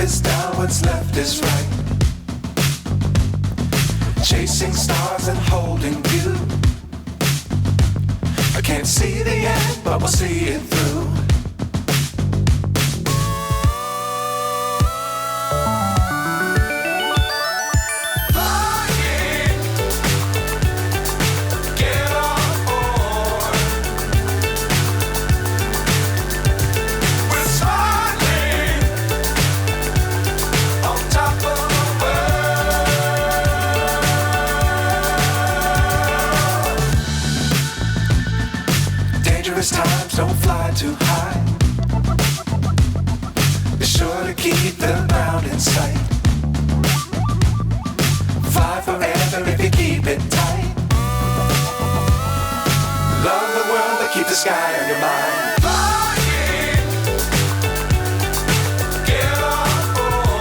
is down, what's left is right. Chasing stars and holding you. I can't see the end, but we'll see it through. Times don't fly too high. Be sure to keep the ground in sight. Fly forever if you keep it tight. Love the world, but keep the sky on your mind.